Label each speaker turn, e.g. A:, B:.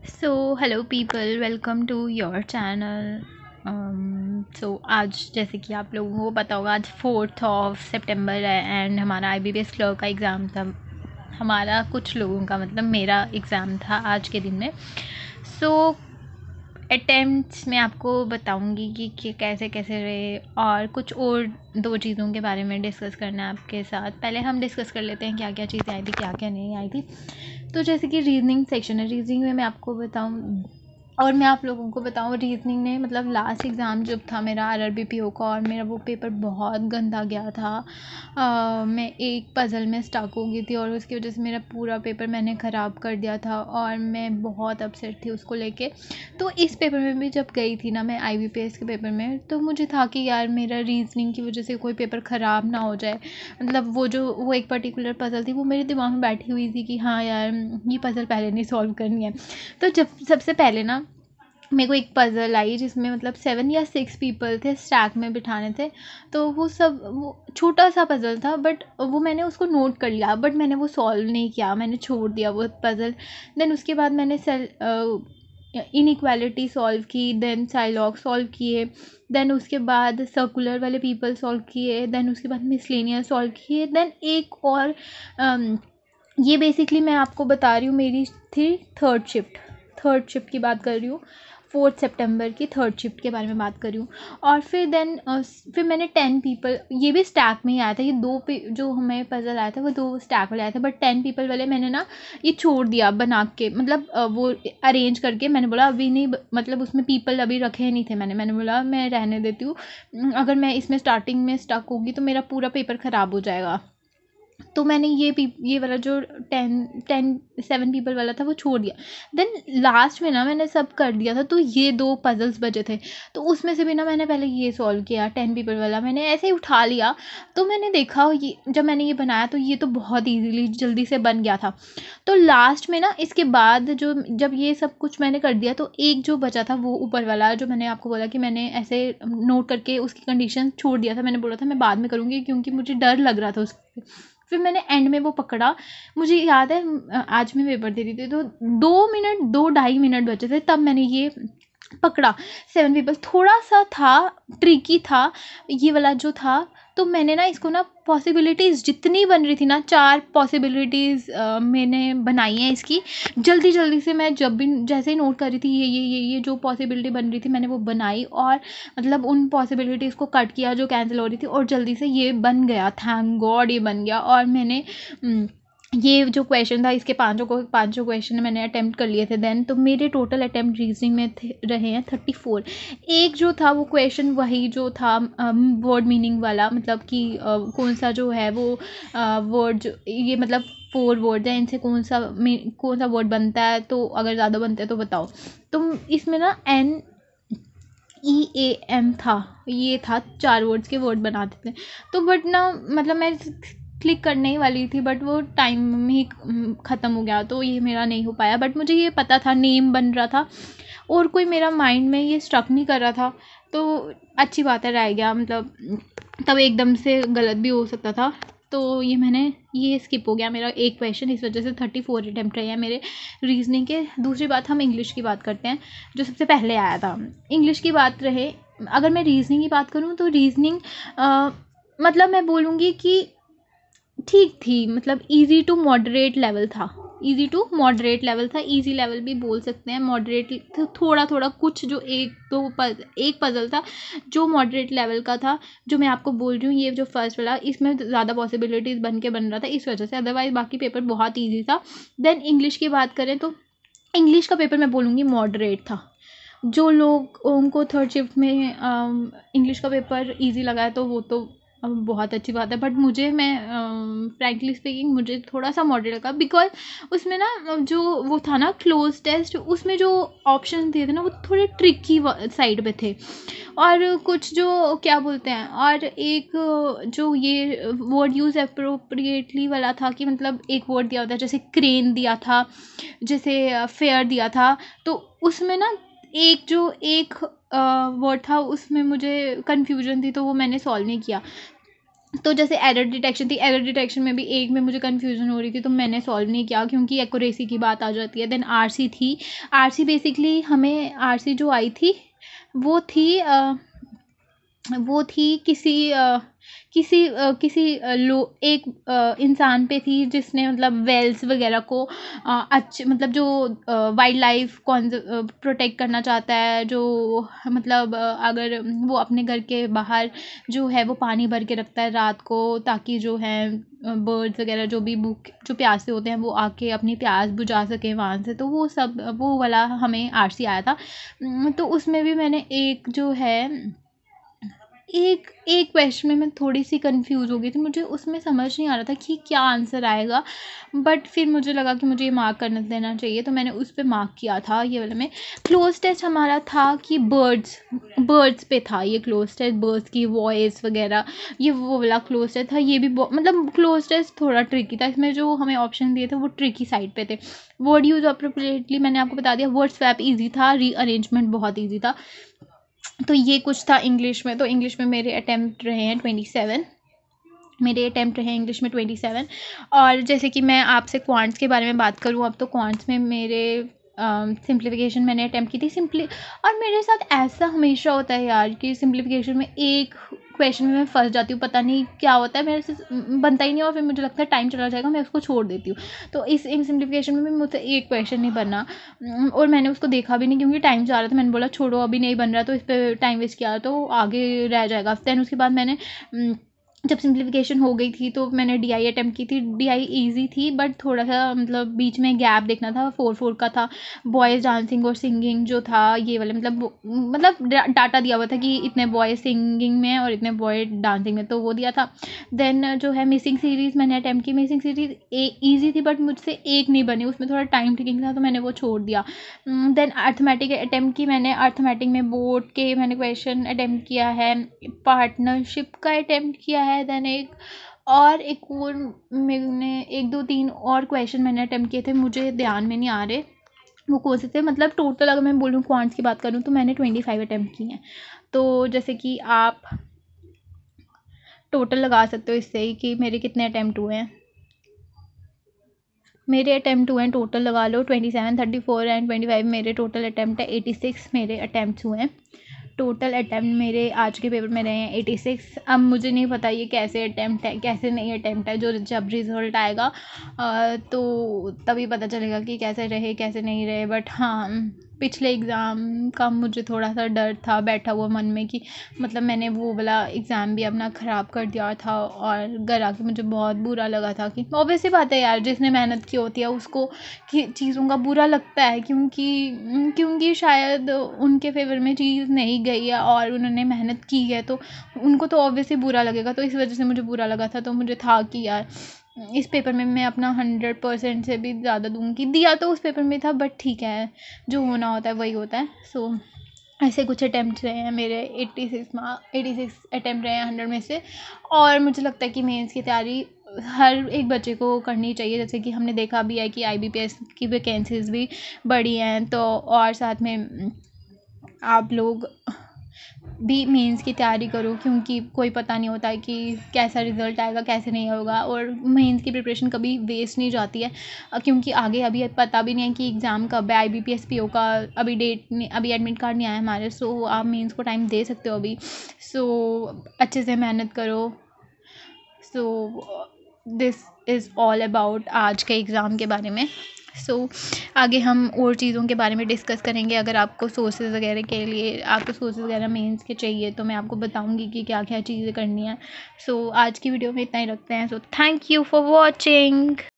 A: So hello people, welcome to your channel. आज जैसे कि आप लोगों को पता होगा, आज 4th ऑफ सितंबर है एंड हमारा आईबीपीएस क्लर्क का एग्ज़ाम था। हमारा कुछ लोगों का मतलब मेरा एग्ज़ाम था आज के दिन में। अटेम्प्ट्स मैं आपको बताऊंगी कि कैसे कैसे रहे, और कुछ और दो चीज़ों के बारे में डिस्कस करना है आपके साथ। पहले हम डिस्कस कर लेते हैं क्या क्या चीज़ें आई थी, क्या क्या नहीं आई थी। तो जैसे कि रीजनिंग सेक्शन है, रीजनिंग में मैं आपको बताऊं और मैं आप लोगों को बताऊं, रीजनिंग ने मतलब लास्ट एग्ज़ाम जब था मेरा आरआरबीपीओ का, और मेरा वो पेपर बहुत गंदा गया था। मैं एक पज़ल में स्टक हो गई थी और उसकी वजह से मेरा पूरा पेपर मैंने ख़राब कर दिया था और मैं बहुत अपसेट थी उसको लेके। तो इस पेपर में भी जब गई थी ना मैं आईबीपीएस के पेपर में, तो मुझे था कि यार मेरा रीजनिंग की वजह से कोई पेपर ख़राब ना हो जाए। मतलब वो एक पर्टिकुलर पज़ल थी, वो मेरे दिमाग में बैठी हुई थी कि हाँ यार ये पज़ल पहले नहीं सॉल्व करनी है। तो जब सबसे पहले ना मेरे को एक पज़ल आई जिसमें मतलब 7 या 6 पीपल थे, स्टैक में बिठाने थे। तो वो छोटा सा पज़ल था, बट वो मैंने उसको नोट कर लिया, बट मैंने वो सॉल्व नहीं किया, मैंने छोड़ दिया वो पज़ल। देन उसके बाद मैंने इनइक्वालिटी सॉल्व की, देन साइलॉग सॉल्व किए, देन उसके बाद सर्कुलर वाले पीपल सॉल्व किए, देन उसके बाद मिसलेनियस सॉल्व किए, देन एक और ये बेसिकली मैं आपको बता रही हूँ, मेरी थी थर्ड शिफ्ट की बात कर रही हूँ। 4 सितंबर की थर्ड शिफ्ट के बारे में बात कर रही हूँ। और फिर मैंने 10 पीपल, ये भी स्टैक में ही आया था, ये जो हमें पज़ल आया था वो 2 स्टैक वाले आए थे, बट 10 पीपल वाले मैंने ना ये छोड़ दिया बना के, मतलब वो अरेंज करके। मैंने बोला अभी नहीं, मतलब उसमें पीपल अभी रखे नहीं थे मैंने बोला मैं रहने देती हूँ। अगर मैं इसमें स्टार्टिंग में स्टक होगी तो मेरा पूरा पेपर ख़राब हो जाएगा। तो मैंने ये वाला जो 7 पीपल वाला था वो छोड़ दिया। देन लास्ट में ना मैंने सब कर दिया था, तो ये 2 पज़ल्स बचे थे। तो उसमें से भी ना मैंने पहले ये सॉल्व किया, 10 पीपल वाला मैंने ऐसे ही उठा लिया। तो मैंने देखा, ये जब मैंने ये बनाया तो ये तो बहुत ईज़िली जल्दी से बन गया था। तो लास्ट में ना इसके बाद जब ये सब कुछ मैंने कर दिया, तो एक जो बचा था वो ऊपर वाला, जो मैंने आपको बोला कि मैंने ऐसे नोट करके उसकी कंडीशन छोड़ दिया था। मैंने बोला था मैं बाद में करूँगी क्योंकि मुझे डर लग रहा था उसके। फिर मैंने एंड में वो पकड़ा। मुझे याद है, आज मैं पेपर दे रही थी तो 2 ढाई मिनट बचे थे, तब मैंने ये पकड़ा। 7 पीपल थोड़ा सा था, ट्रिकी था ये वाला जो था। तो मैंने ना इसको ना पॉसिबिलिटीज़ जितनी बन रही थी ना, 4 पॉसिबिलिटीज़ मैंने बनाई हैं इसकी। जल्दी जल्दी से मैं जब भी जैसे ही नोट कर रही थी, ये जो पॉसिबिलिटी बन रही थी मैंने वो बनाई, और मतलब उन पॉसिबिलिटीज़ को कट किया जो कैंसिल हो रही थी, और जल्दी से ये बन गया। थैंक गॉड ये बन गया। और मैंने ये जो क्वेश्चन था इसके पाँचों क्वेश्चन मैंने अटेम्प्ट कर लिए थे। देन तो मेरे टोटल अटेम्प्ट रीजनिंग में रहे हैं 34। एक जो था वो क्वेश्चन वही जो था वर्ड मीनिंग वाला, मतलब कि कौन सा जो है वो वर्ड जो ये मतलब 4 वर्ड है, इनसे कौन सा वर्ड बनता है, तो अगर ज़्यादा बनते हैं तो बताओ। तो इसमें ना NEAM था, ये था 4 वर्ड्स के वर्ड बनाते थे। तो बट ना मतलब मैं क्लिक करने ही वाली थी, बट वो टाइम ही ख़त्म हो गया, तो ये मेरा नहीं हो पाया। बट मुझे ये पता था नेम बन रहा था, और कोई मेरा माइंड में ये स्ट्रक नहीं कर रहा था। तो अच्छी बात है, रह गया, मतलब तब एकदम से गलत भी हो सकता था। तो ये स्किप हो गया मेरा एक क्वेश्चन, इस वजह से 34 अटैम्प्ट रहे हैं मेरे रीजनिंग के। दूसरी बात, हम इंग्लिश की बात करते हैं, जो सबसे पहले आया था। इंग्लिश की बात रहे, अगर मैं रीजनिंग की बात करूँ तो रीजनिंग मतलब मैं बोलूँगी कि ठीक थी, मतलब इजी टू मॉडरेट लेवल था। इजी लेवल भी बोल सकते हैं, मॉडरेट तो थोड़ा थोड़ा कुछ, जो एक पजल था जो मॉडरेट लेवल का था, जो मैं आपको बोल रही हूँ। ये जो फर्स्ट वाला, इसमें ज़्यादा पॉसिबिलिटीज़ बन रहा था इस वजह से, अदरवाइज बाकी पेपर बहुत ईजी था। देन इंग्लिश की बात करें तो इंग्लिश का पेपर मैं बोलूँगी मॉडरेट था। जो लोग उनको थर्ड शिफ्ट में इंग्लिश का पेपर इजी लगा है तो वो तो बहुत अच्छी बात है, बट मैं फ्रैंकली स्पीकिंग मुझे थोड़ा सा मॉडरेट लगा, बिकॉज उसमें ना जो वो था ना क्लोज टेस्ट, उसमें जो ऑप्शन दिए थे ना वो थोड़े ट्रिकी साइड पे थे। और कुछ जो क्या बोलते हैं, और एक जो ये वर्ड यूज़ अप्रोप्रिएटली वाला था, कि मतलब एक वर्ड दिया होता है, जैसे क्रेन दिया था, जैसे फेयर दिया था। तो उसमें ना एक वर्ड था, उसमें मुझे कन्फ्यूजन थी, तो वो मैंने सॉल्व नहीं किया। तो जैसे एरर डिटेक्शन थी, एरर डिटेक्शन में भी एक में मुझे कन्फ्यूज़न हो रही थी तो मैंने सॉल्व नहीं किया क्योंकि एक्यूरेसी की बात आ जाती है। देन आरसी थी, आरसी बेसिकली हमें आरसी जो आई थी वो थी किसी लो एक इंसान पे थी जिसने मतलब वेल्स वगैरह को अच्छे मतलब जो वाइल्ड लाइफ प्रोटेक्ट करना चाहता है, जो मतलब अगर वो अपने घर के बाहर जो है वो पानी भर के रखता है रात को, ताकि जो है बर्ड्स वगैरह जो भी भूख जो प्यासे होते हैं वो आके अपनी प्यास बुझा सके वहाँ से। तो वो सब वो वाला हमें आरसी आया था। तो उसमें भी मैंने एक जो है एक एक क्वेश्चन में मैं थोड़ी-सी कन्फ्यूज़ हो गई थी, मुझे उसमें समझ नहीं आ रहा था कि क्या आंसर आएगा, बट फिर मुझे लगा कि मुझे ये मार्क कर देना चाहिए, तो मैंने उस पे मार्क किया था ये वाले में। क्लोज़ टेस्ट हमारा था कि बर्ड्स पे था ये क्लोज़ टेस्ट, बर्ड्स की वॉइस वगैरह, ये वो वाला क्लोज़ टेस्ट था। ये भी मतलब क्लोज़ टेस्ट थोड़ा ट्रिकी था, इसमें जो हमें ऑप्शन दिए थे वो ट्रिकी साइड पे थे। वर्ड यूज़ अप्रोप्रिएटली मैंने आपको बता दिया, वर्ड स्वैप ईज़ी था, रीअरेंजमेंट बहुत ईज़ी था। तो ये कुछ था इंग्लिश में। तो इंग्लिश में मेरे अटेम्प्ट रहे हैं 27, मेरे अटेम्प्ट रहे हैं इंग्लिश में 27। और जैसे कि मैं आपसे क्वांट्स के बारे में बात करूँ अब, तो क्वांट्स में मेरे सिंप्लीफिकेशन मैंने अटेम्प्ट की थी सिंपली। और मेरे साथ ऐसा हमेशा होता है यार कि सिंप्लीफिकेशन में एक क्वेश्चन में मैं फंस जाती हूँ, पता नहीं क्या होता है मेरे से बनता ही नहीं, और फिर मुझे लगता है टाइम चला जाएगा, मैं उसको छोड़ देती हूँ। तो इस इन सिंप्लीफिकेशन में भी मुझसे एक क्वेश्चन नहीं बनना, और मैंने उसको देखा भी नहीं क्योंकि टाइम जा रहा था। मैंने बोला छोड़ो अभी नहीं बन रहा, तो इस पर टाइम वेस्ट किया तो आगे रह जाएगा। दैन उसके बाद मैंने जब सिंप्लीफिकेशन हो गई थी तो मैंने डीआई अटेम्प्ट की थी। डीआई इजी थी बट थोड़ा सा मतलब बीच में गैप देखना था, 4-4 का था। बॉयज़ डांसिंग और सिंगिंग जो था ये वाले मतलब डाटा दिया हुआ था कि इतने बॉयज़ सिंगिंग में और इतने बॉय डांसिंग में, तो वो दिया था। देन जो है मिसिंग सीरीज़ मैंने अटेम्प्ट की। मिसिंग सीरीज़ ईजी थी बट मुझसे एक नहीं बनी, उसमें थोड़ा टाइम टेकिंग था तो मैंने वो छोड़ दिया। देन अर्थमेटिक अटेम्प्ट की मैंने। अर्थमेटिक में बोर्ड के मैंने क्वेश्चन अटेम्प्ट किया है, पार्टनरशिप का अटेम्प्ट किया है। देन एक और मैंने 1-2-3 और क्वेश्चन मैंने अटेम्प्ट किए थे, मुझे ध्यान में नहीं आ रहे वो कौन से थे। मतलब टोटल अगर मैं बोलूँ क्वांट्स की बात करूँ तो मैंने 25 अटेम्प्ट किए हैं। तो जैसे कि आप टोटल लगा सकते हो इससे ही कि मेरे कितने अटेम्प्ट हुए हैं। मेरे अटेम्प्ट हुए हैं टोटल लगा लो 27, 34 एंड 25 मेरे टोटल अटेम्प्ट है। 86 मेरे अटेम्प्ट हुए हैं। टोटल अटेम्प्ट मेरे आज के पेपर में रहे हैं 86। अब मुझे नहीं पता ये कैसे अटेम्प्ट है कैसे नहीं अटेम्प्ट है, जो जब रिज़ल्ट आएगा तो तभी पता चलेगा कि कैसे रहे कैसे नहीं रहे। बट हाँ, पिछले एग्ज़ाम का मुझे थोड़ा सा डर था बैठा हुआ मन में कि मतलब मैंने वो वाला एग्ज़ाम भी अपना ख़राब कर दिया था, और घर आके मुझे बहुत बुरा लगा था कि ऑब्वियस सी बात है यार, जिसने मेहनत की होती है उसको कि चीज़ों का बुरा लगता है, क्योंकि शायद उनके फेवर में चीज़ नहीं गई है और उन्होंने मेहनत की है तो उनको तो ऑब्वियसली बुरा लगेगा। तो इस वजह से मुझे बुरा लगा था। तो मुझे था कि यार इस पेपर में मैं अपना 100% से भी ज़्यादा दूंगी। दिया तो उस पेपर में था बट ठीक है, जो होना होता है वही होता है। सो ऐसे कुछ अटैम्प्ट रहे हैं मेरे। 86 अटैम्प्ट रहे हैं 100 में से। और मुझे लगता है कि मेंस की तैयारी हर एक बच्चे को करनी चाहिए, जैसे कि हमने देखा भी है कि IBPS की वैकेंसीज़ भी बढ़ी हैं। तो और साथ में आप लोग भी मेंस की तैयारी करो, क्योंकि कोई पता नहीं होता है कि कैसा रिज़ल्ट आएगा कैसे नहीं होगा। और मेंस की प्रिपरेशन कभी वेस्ट नहीं जाती है, क्योंकि आगे अभी पता भी नहीं है कि एग्ज़ाम कब है। IBPS PO का अभी डेट नहीं, अभी एडमिट कार्ड नहीं आया हमारे। सो आप मेंस को टाइम दे सकते हो अभी। सो अच्छे से मेहनत करो। So this is all about आज के एग्ज़ाम के बारे में। सो आगे हम और चीज़ों के बारे में डिस्कस करेंगे। अगर आपको सोर्सेज वगैरह के लिए आपको सोर्सेज वगैरह मेंस के चाहिए तो मैं आपको बताऊंगी कि क्या क्या चीज़ें करनी है। सो आज की वीडियो में इतना ही रखते हैं। So thank you for watching.